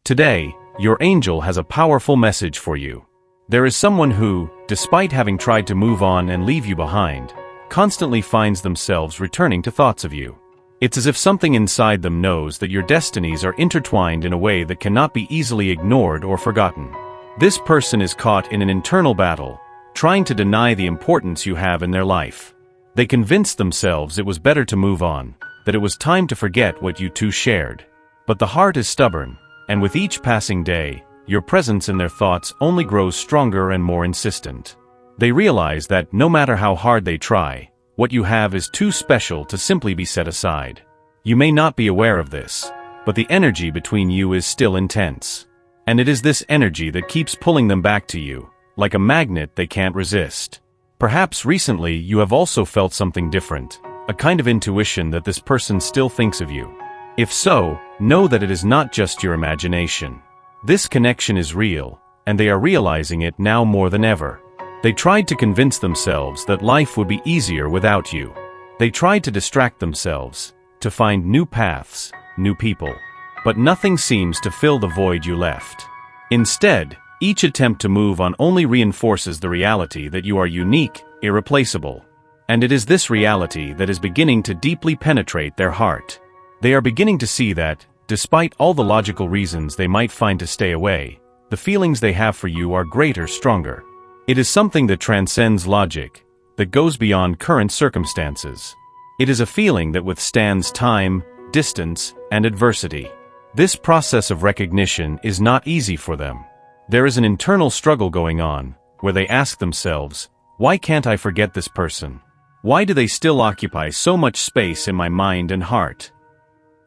Today, your angel has a powerful message for you. There is someone who, despite having tried to move on and leave you behind, constantly finds themselves returning to thoughts of you. It's as if something inside them knows that your destinies are intertwined in a way that cannot be easily ignored or forgotten. This person is caught in an internal battle, trying to deny the importance you have in their life. They convinced themselves it was better to move on, that it was time to forget what you two shared. But the heart is stubborn, and with each passing day, your presence in their thoughts only grows stronger and more insistent. They realize that no matter how hard they try, what you have is too special to simply be set aside. You may not be aware of this, but the energy between you is still intense. And it is this energy that keeps pulling them back to you, like a magnet they can't resist. Perhaps recently you have also felt something different, a kind of intuition that this person still thinks of you. If so, know that it is not just your imagination. This connection is real, and they are realizing it now more than ever. They tried to convince themselves that life would be easier without you. They tried to distract themselves, to find new paths, new people. But nothing seems to fill the void you left. Instead, each attempt to move on only reinforces the reality that you are unique, irreplaceable. And it is this reality that is beginning to deeply penetrate their heart. They are beginning to see that, despite all the logical reasons they might find to stay away, the feelings they have for you are greater, stronger. It is something that transcends logic, that goes beyond current circumstances. It is a feeling that withstands time, distance, and adversity. This process of recognition is not easy for them. There is an internal struggle going on, where they ask themselves, why can't I forget this person? Why do they still occupy so much space in my mind and heart?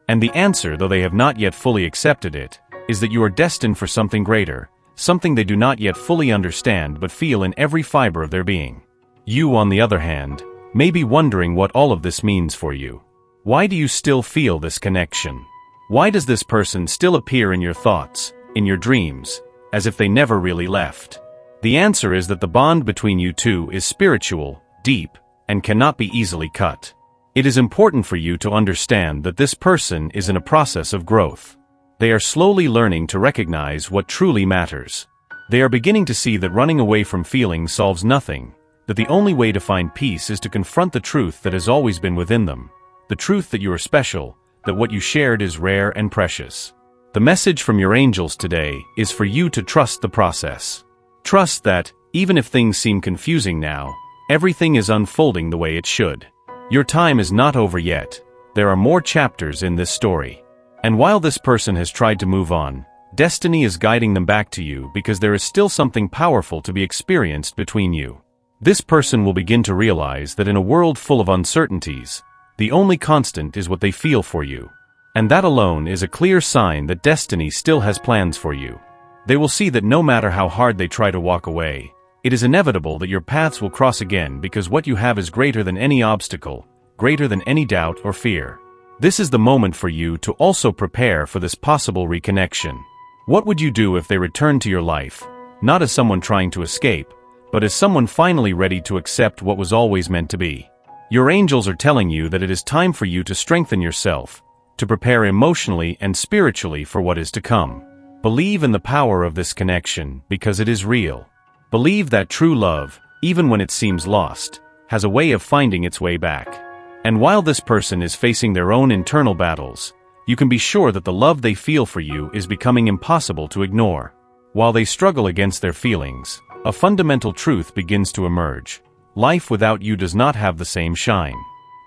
And the answer, though they have not yet fully accepted it, is that you are destined for something greater, something they do not yet fully understand but feel in every fiber of their being. You, on the other hand, may be wondering what all of this means for you. Why do you still feel this connection? Why does this person still appear in your thoughts, in your dreams, as if they never really left? The answer is that the bond between you two is spiritual, deep, and cannot be easily cut. It is important for you to understand that this person is in a process of growth. They are slowly learning to recognize what truly matters. They are beginning to see that running away from feelings solves nothing, that the only way to find peace is to confront the truth that has always been within them, the truth that you are special, that what you shared is rare and precious. The message from your angels today is for you to trust the process. Trust that, even if things seem confusing now, everything is unfolding the way it should. Your time is not over yet. There are more chapters in this story. And while this person has tried to move on, destiny is guiding them back to you because there is still something powerful to be experienced between you. This person will begin to realize that in a world full of uncertainties, the only constant is what they feel for you. And that alone is a clear sign that destiny still has plans for you. They will see that no matter how hard they try to walk away, it is inevitable that your paths will cross again because what you have is greater than any obstacle, greater than any doubt or fear. This is the moment for you to also prepare for this possible reconnection. What would you do if they returned to your life, not as someone trying to escape, but as someone finally ready to accept what was always meant to be? Your angels are telling you that it is time for you to strengthen yourself, to prepare emotionally and spiritually for what is to come. Believe in the power of this connection because it is real. Believe that true love, even when it seems lost, has a way of finding its way back. And while this person is facing their own internal battles, you can be sure that the love they feel for you is becoming impossible to ignore. While they struggle against their feelings, a fundamental truth begins to emerge. Life without you does not have the same shine.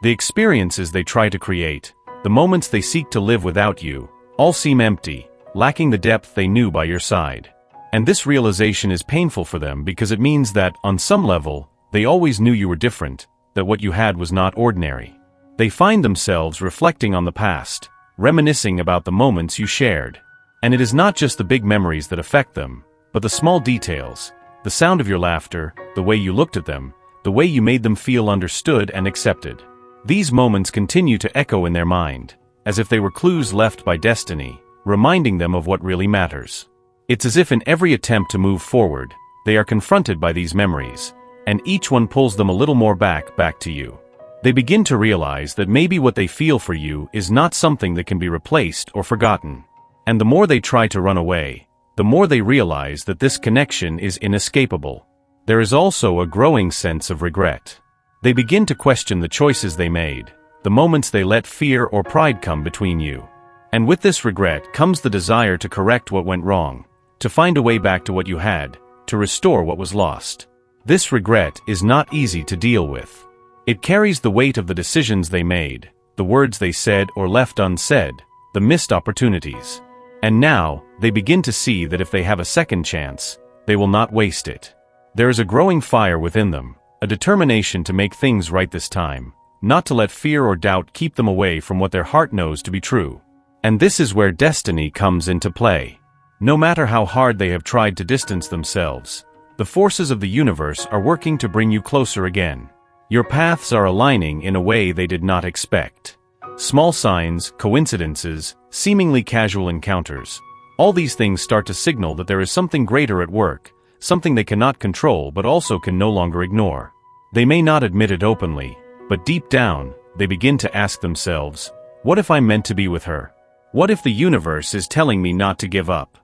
The experiences they try to create, the moments they seek to live without you, all seem empty, lacking the depth they knew by your side. And this realization is painful for them because it means that, on some level, they always knew you were different, that what you had was not ordinary. They find themselves reflecting on the past, reminiscing about the moments you shared. And it is not just the big memories that affect them, but the small details, the sound of your laughter, the way you looked at them, the way you made them feel understood and accepted. These moments continue to echo in their mind, as if they were clues left by destiny, reminding them of what really matters. It's as if in every attempt to move forward, they are confronted by these memories, and each one pulls them a little more back to you. They begin to realize that maybe what they feel for you is not something that can be replaced or forgotten. And the more they try to run away, the more they realize that this connection is inescapable. There is also a growing sense of regret. They begin to question the choices they made, the moments they let fear or pride come between you. And with this regret comes the desire to correct what went wrong, to find a way back to what you had, to restore what was lost. This regret is not easy to deal with. It carries the weight of the decisions they made, the words they said or left unsaid, the missed opportunities. And now, they begin to see that if they have a second chance, they will not waste it. There is a growing fire within them, a determination to make things right this time, not to let fear or doubt keep them away from what their heart knows to be true. And this is where destiny comes into play. No matter how hard they have tried to distance themselves, the forces of the universe are working to bring you closer again. Your paths are aligning in a way they did not expect. Small signs, coincidences, seemingly casual encounters, all these things start to signal that there is something greater at work, something they cannot control but also can no longer ignore. They may not admit it openly, but deep down, they begin to ask themselves, what if I'm meant to be with her? What if the universe is telling me not to give up?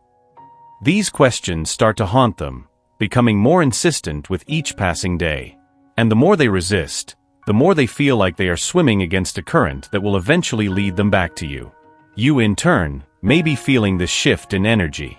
These questions start to haunt them, becoming more insistent with each passing day. And the more they resist, the more they feel like they are swimming against a current that will eventually lead them back to you. You, in turn, may be feeling this shift in energy.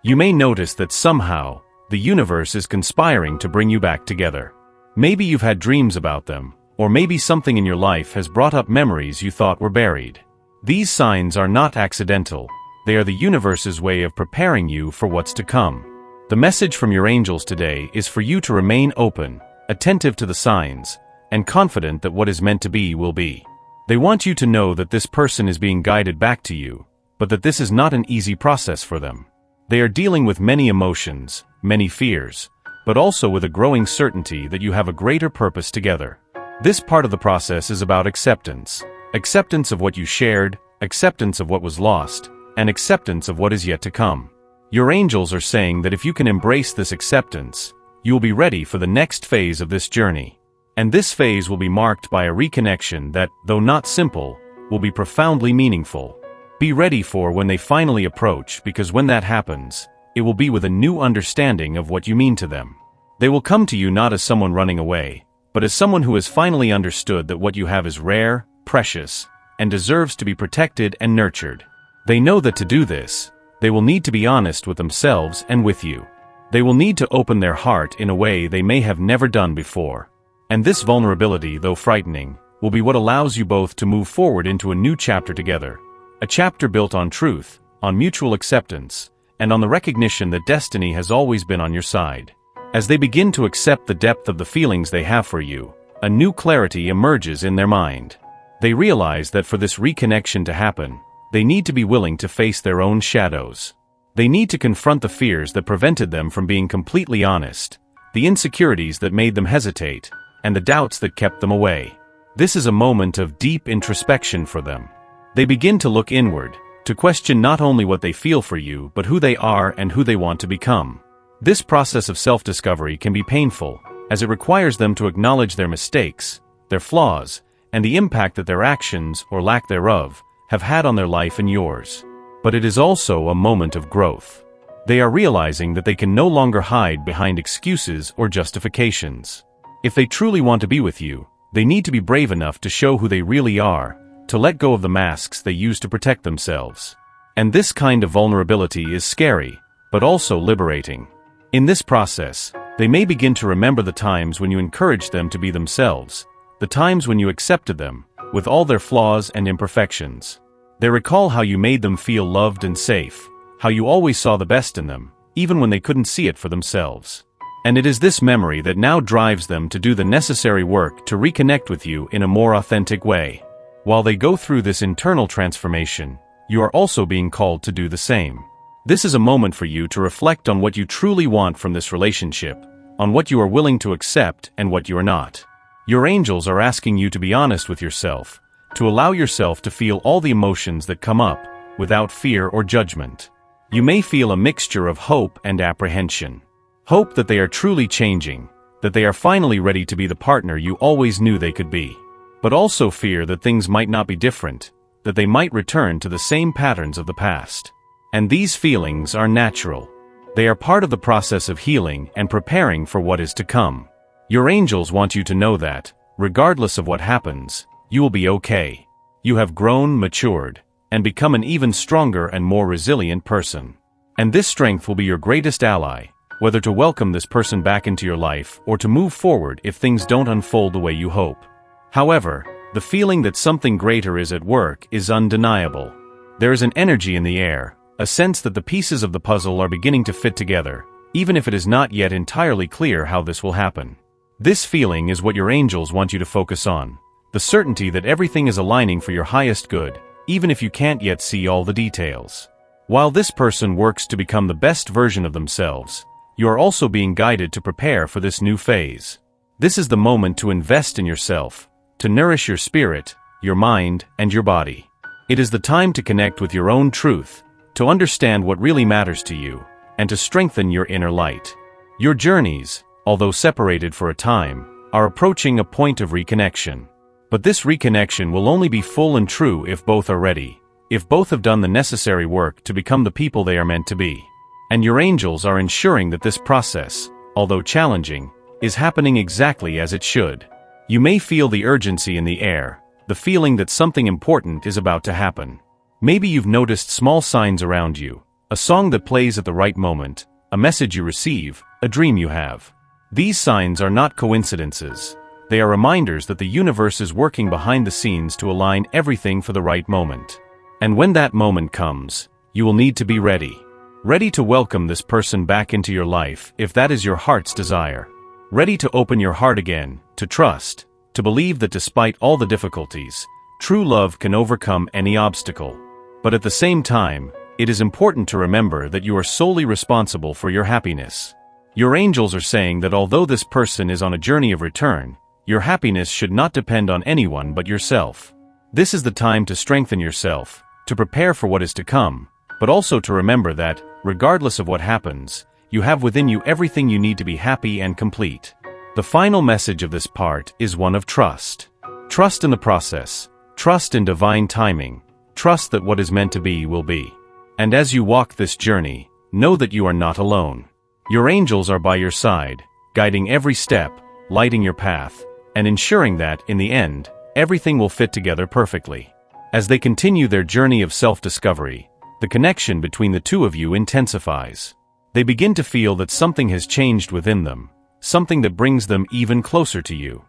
You may notice that somehow, the universe is conspiring to bring you back together. Maybe you've had dreams about them, or maybe something in your life has brought up memories you thought were buried. These signs are not accidental. They are the universe's way of preparing you for what's to come. The message from your angels today is for you to remain open, attentive to the signs, and confident that what is meant to be will be. They want you to know that this person is being guided back to you, but that this is not an easy process for them. They are dealing with many emotions, many fears, but also with a growing certainty that you have a greater purpose together. This part of the process is about acceptance. Acceptance of what you shared, acceptance of what was lost, and acceptance of what is yet to come. Your angels are saying that if you can embrace this acceptance, you will be ready for the next phase of this journey. And this phase will be marked by a reconnection that, though not simple, will be profoundly meaningful. Be ready for when they finally approach, because when that happens, it will be with a new understanding of what you mean to them. They will come to you not as someone running away, but as someone who has finally understood that what you have is rare, precious, and deserves to be protected and nurtured. They know that to do this, they will need to be honest with themselves and with you. They will need to open their heart in a way they may have never done before. And this vulnerability, though frightening, will be what allows you both to move forward into a new chapter together. A chapter built on truth, on mutual acceptance, and on the recognition that destiny has always been on your side. As they begin to accept the depth of the feelings they have for you, a new clarity emerges in their mind. They realize that for this reconnection to happen, they need to be willing to face their own shadows. They need to confront the fears that prevented them from being completely honest, the insecurities that made them hesitate, and the doubts that kept them away. This is a moment of deep introspection for them. They begin to look inward, to question not only what they feel for you, but who they are and who they want to become. This process of self-discovery can be painful, as it requires them to acknowledge their mistakes, their flaws, and the impact that their actions, or lack thereof, have had on their life and yours. But it is also a moment of growth. They are realizing that they can no longer hide behind excuses or justifications. If they truly want to be with you, they need to be brave enough to show who they really are, to let go of the masks they use to protect themselves. And this kind of vulnerability is scary, but also liberating. In this process, they may begin to remember the times when you encouraged them to be themselves, the times when you accepted them, with all their flaws and imperfections. They recall how you made them feel loved and safe, how you always saw the best in them, even when they couldn't see it for themselves. And it is this memory that now drives them to do the necessary work to reconnect with you in a more authentic way. While they go through this internal transformation, you are also being called to do the same. This is a moment for you to reflect on what you truly want from this relationship, on what you are willing to accept and what you are not. Your angels are asking you to be honest with yourself, to allow yourself to feel all the emotions that come up, without fear or judgment. You may feel a mixture of hope and apprehension. Hope that they are truly changing, that they are finally ready to be the partner you always knew they could be. But also fear that things might not be different, that they might return to the same patterns of the past. And these feelings are natural. They are part of the process of healing and preparing for what is to come. Your angels want you to know that, regardless of what happens, you will be okay. You have grown, matured, and become an even stronger and more resilient person. And this strength will be your greatest ally, whether to welcome this person back into your life or to move forward if things don't unfold the way you hope. However, the feeling that something greater is at work is undeniable. There is an energy in the air, a sense that the pieces of the puzzle are beginning to fit together, even if it is not yet entirely clear how this will happen. This feeling is what your angels want you to focus on, the certainty that everything is aligning for your highest good, even if you can't yet see all the details. While this person works to become the best version of themselves, you are also being guided to prepare for this new phase. This is the moment to invest in yourself, to nourish your spirit, your mind, and your body. It is the time to connect with your own truth, to understand what really matters to you, and to strengthen your inner light. Your journeys, although separated for a time, are approaching a point of reconnection. But this reconnection will only be full and true if both are ready, if both have done the necessary work to become the people they are meant to be. And your angels are ensuring that this process, although challenging, is happening exactly as it should. You may feel the urgency in the air, the feeling that something important is about to happen. Maybe you've noticed small signs around you, a song that plays at the right moment, a message you receive, a dream you have. These signs are not coincidences. They are reminders that the universe is working behind the scenes to align everything for the right moment. And when that moment comes, you will need to be ready. Ready to welcome this person back into your life if that is your heart's desire. Ready to open your heart again, to trust, to believe that despite all the difficulties, true love can overcome any obstacle. But at the same time, it is important to remember that you are solely responsible for your happiness. Your angels are saying that although this person is on a journey of return, your happiness should not depend on anyone but yourself. This is the time to strengthen yourself, to prepare for what is to come, but also to remember that, regardless of what happens, you have within you everything you need to be happy and complete. The final message of this part is one of trust. Trust in the process, trust in divine timing, trust that what is meant to be will be. And as you walk this journey, know that you are not alone. Your angels are by your side, guiding every step, lighting your path, and ensuring that, in the end, everything will fit together perfectly. As they continue their journey of self-discovery, the connection between the two of you intensifies. They begin to feel that something has changed within them, something that brings them even closer to you.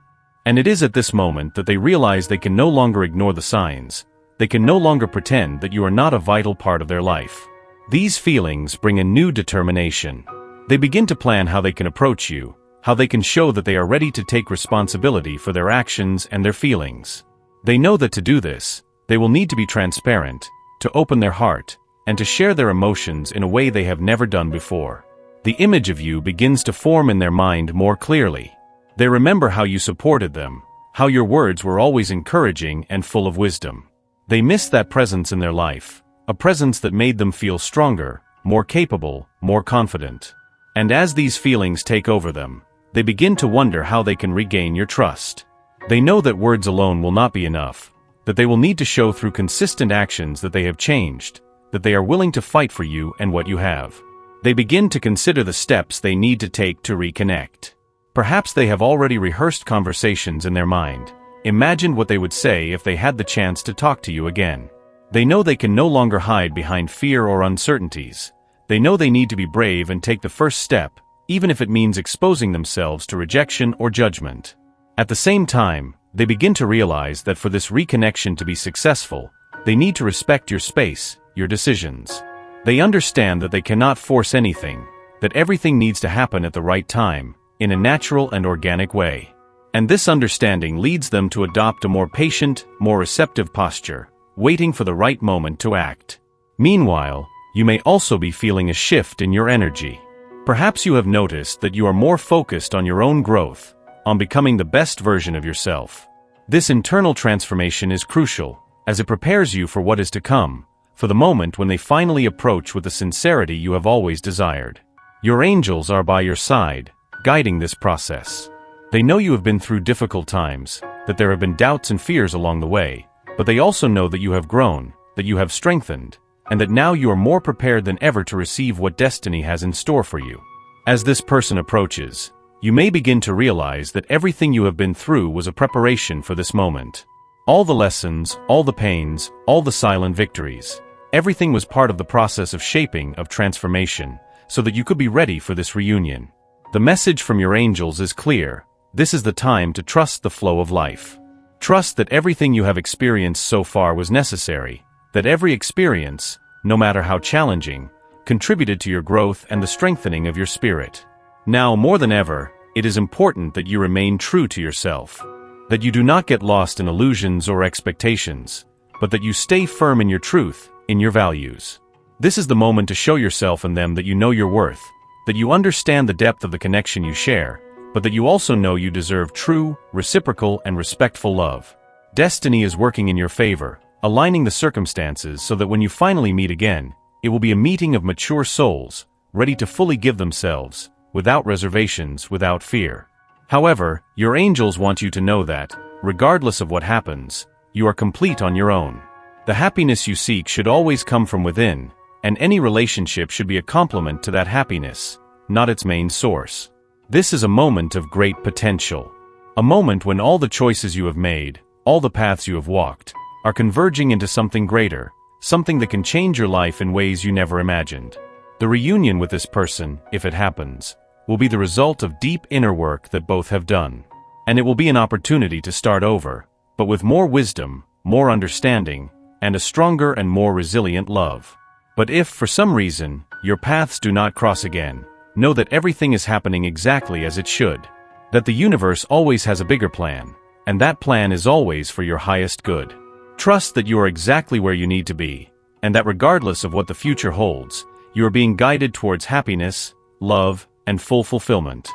And it is at this moment that they realize they can no longer ignore the signs. They can no longer pretend that you are not a vital part of their life. These feelings bring a new determination. They begin to plan how they can approach you, how they can show that they are ready to take responsibility for their actions and their feelings. They know that to do this, they will need to be transparent, to open their heart, and to share their emotions in a way they have never done before. The image of you begins to form in their mind more clearly. They remember how you supported them, how your words were always encouraging and full of wisdom. They miss that presence in their life, a presence that made them feel stronger, more capable, more confident. And as these feelings take over them, they begin to wonder how they can regain your trust. They know that words alone will not be enough, that they will need to show through consistent actions that they have changed, that they are willing to fight for you and what you have. They begin to consider the steps they need to take to reconnect. Perhaps they have already rehearsed conversations in their mind, imagined what they would say if they had the chance to talk to you again. They know they can no longer hide behind fear or uncertainties. They know they need to be brave and take the first step, even if it means exposing themselves to rejection or judgment. At the same time, they begin to realize that for this reconnection to be successful, they need to respect your space, your decisions. They understand that they cannot force anything, that everything needs to happen at the right time, in a natural and organic way. And this understanding leads them to adopt a more patient, more receptive posture, waiting for the right moment to act. Meanwhile, you may also be feeling a shift in your energy. Perhaps you have noticed that you are more focused on your own growth, on becoming the best version of yourself. This internal transformation is crucial, as it prepares you for what is to come, for the moment when they finally approach with the sincerity you have always desired. Your angels are by your side, guiding this process. They know you have been through difficult times, that there have been doubts and fears along the way, but they also know that you have grown, that you have strengthened, and that now you are more prepared than ever to receive what destiny has in store for you. As this person approaches, you may begin to realize that everything you have been through was a preparation for this moment. All the lessons, all the pains, all the silent victories. Everything was part of the process of shaping, of transformation, so that you could be ready for this reunion. The message from your angels is clear. This is the time to trust the flow of life. Trust that everything you have experienced so far was necessary, that every experience, no matter how challenging, contributed to your growth and the strengthening of your spirit. Now, more than ever, it is important that you remain true to yourself, that you do not get lost in illusions or expectations, but that you stay firm in your truth, in your values. This is the moment to show yourself and them that you know your worth, that you understand the depth of the connection you share, but that you also know you deserve true, reciprocal, and respectful love. Destiny is working in your favor, aligning the circumstances so that when you finally meet again, it will be a meeting of mature souls, ready to fully give themselves, without reservations, without fear. However, your angels want you to know that, regardless of what happens, you are complete on your own. The happiness you seek should always come from within, and any relationship should be a complement to that happiness, not its main source. This is a moment of great potential. A moment when all the choices you have made, all the paths you have walked, are converging into something greater, something that can change your life in ways you never imagined. The reunion with this person, if it happens, will be the result of deep inner work that both have done. And it will be an opportunity to start over, but with more wisdom, more understanding, and a stronger and more resilient love. But if, for some reason, your paths do not cross again, know that everything is happening exactly as it should. That the universe always has a bigger plan, and that plan is always for your highest good. Trust that you are exactly where you need to be, and that regardless of what the future holds, you are being guided towards happiness, love, and full fulfillment.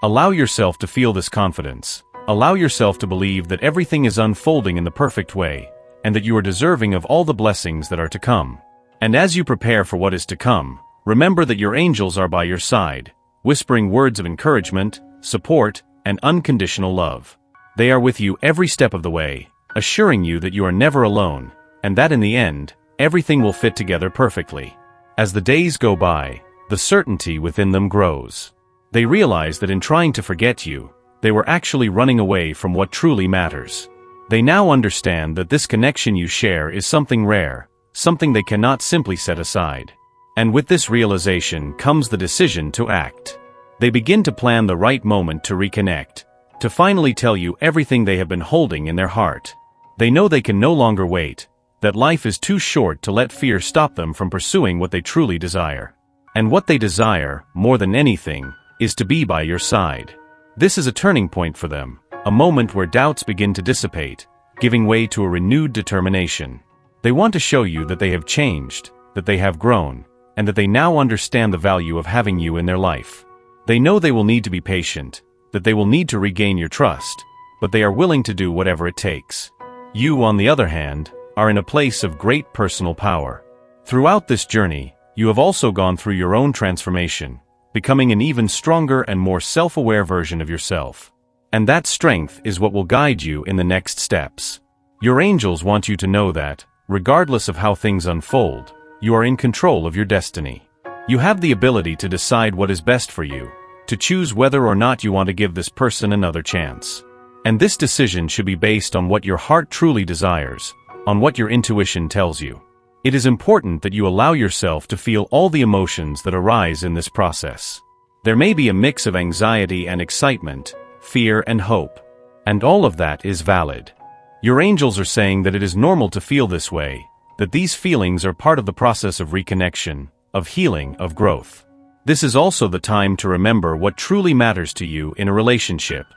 Allow yourself to feel this confidence. Allow yourself to believe that everything is unfolding in the perfect way, and that you are deserving of all the blessings that are to come. And as you prepare for what is to come, remember that your angels are by your side, whispering words of encouragement, support, and unconditional love. They are with you every step of the way, assuring you that you are never alone, and that in the end, everything will fit together perfectly. As the days go by, the certainty within them grows. They realize that in trying to forget you, they were actually running away from what truly matters. They now understand that this connection you share is something rare, something they cannot simply set aside. And with this realization comes the decision to act. They begin to plan the right moment to reconnect, to finally tell you everything they have been holding in their heart. They know they can no longer wait, that life is too short to let fear stop them from pursuing what they truly desire. And what they desire, more than anything, is to be by your side. This is a turning point for them, a moment where doubts begin to dissipate, giving way to a renewed determination. They want to show you that they have changed, that they have grown, and that they now understand the value of having you in their life. They know they will need to be patient, that they will need to regain your trust, but they are willing to do whatever it takes. You, on the other hand, are in a place of great personal power. Throughout this journey, you have also gone through your own transformation, becoming an even stronger and more self-aware version of yourself. And that strength is what will guide you in the next steps. Your angels want you to know that, regardless of how things unfold, you are in control of your destiny. You have the ability to decide what is best for you, to choose whether or not you want to give this person another chance. And this decision should be based on what your heart truly desires, on what your intuition tells you. It is important that you allow yourself to feel all the emotions that arise in this process. There may be a mix of anxiety and excitement, fear and hope, and all of that is valid. Your angels are saying that it is normal to feel this way, that these feelings are part of the process of reconnection, of healing, of growth. This is also the time to remember what truly matters to you in a relationship.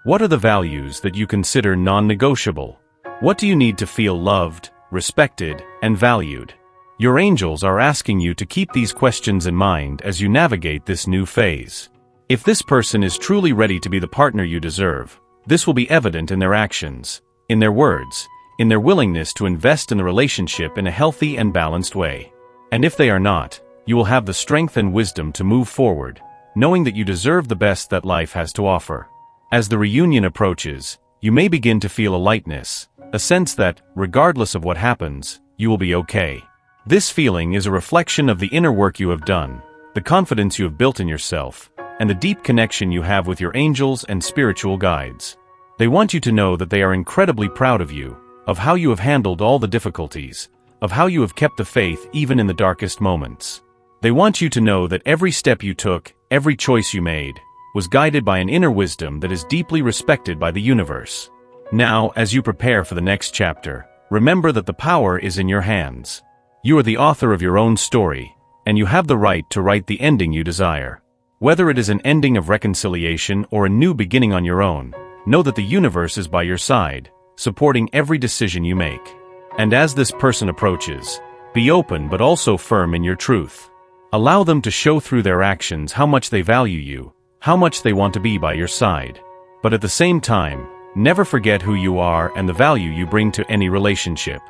What are the values that you consider non-negotiable? What do you need to feel loved, respected, and valued? Your angels are asking you to keep these questions in mind as you navigate this new phase. If this person is truly ready to be the partner you deserve, this will be evident in their actions, in their words, in their willingness to invest in the relationship in a healthy and balanced way. And if they are not, you will have the strength and wisdom to move forward, knowing that you deserve the best that life has to offer. As the reunion approaches, you may begin to feel a lightness, a sense that, regardless of what happens, you will be okay. This feeling is a reflection of the inner work you have done, the confidence you have built in yourself, and the deep connection you have with your angels and spiritual guides. They want you to know that they are incredibly proud of you, of how you have handled all the difficulties, of how you have kept the faith even in the darkest moments. They want you to know that every step you took, every choice you made, was guided by an inner wisdom that is deeply respected by the universe. Now, as you prepare for the next chapter, remember that the power is in your hands. You are the author of your own story, and you have the right to write the ending you desire. Whether it is an ending of reconciliation or a new beginning on your own, know that the universe is by your side, supporting every decision you make. And as this person approaches, be open but also firm in your truth. Allow them to show through their actions how much they value you, how much they want to be by your side. But at the same time, never forget who you are and the value you bring to any relationship.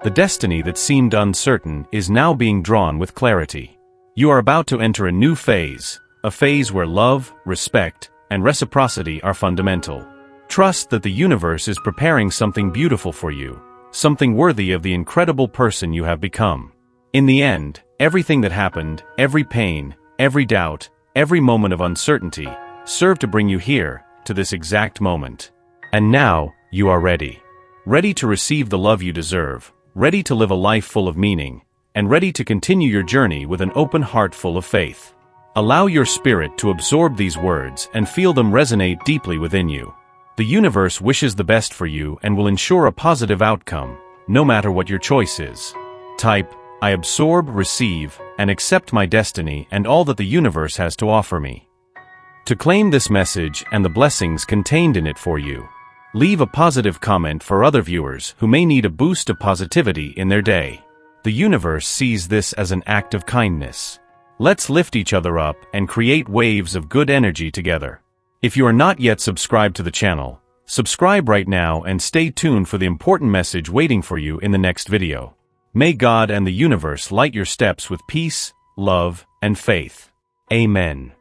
The destiny that seemed uncertain is now being drawn with clarity. You are about to enter a new phase, a phase where love, respect, and reciprocity are fundamental. Trust that the universe is preparing something beautiful for you, something worthy of the incredible person you have become. In the end, everything that happened, every pain, every doubt, every moment of uncertainty, served to bring you here, to this exact moment. And now, you are ready. Ready to receive the love you deserve, ready to live a life full of meaning, and ready to continue your journey with an open heart full of faith. Allow your spirit to absorb these words and feel them resonate deeply within you. The universe wishes the best for you and will ensure a positive outcome, no matter what your choice is. Type, I absorb, receive, and accept my destiny and all that the universe has to offer me. To claim this message and the blessings contained in it for you, leave a positive comment for other viewers who may need a boost of positivity in their day. The universe sees this as an act of kindness. Let's lift each other up and create waves of good energy together. If you are not yet subscribed to the channel, subscribe right now and stay tuned for the important message waiting for you in the next video. May God and the universe light your steps with peace, love, and faith. Amen.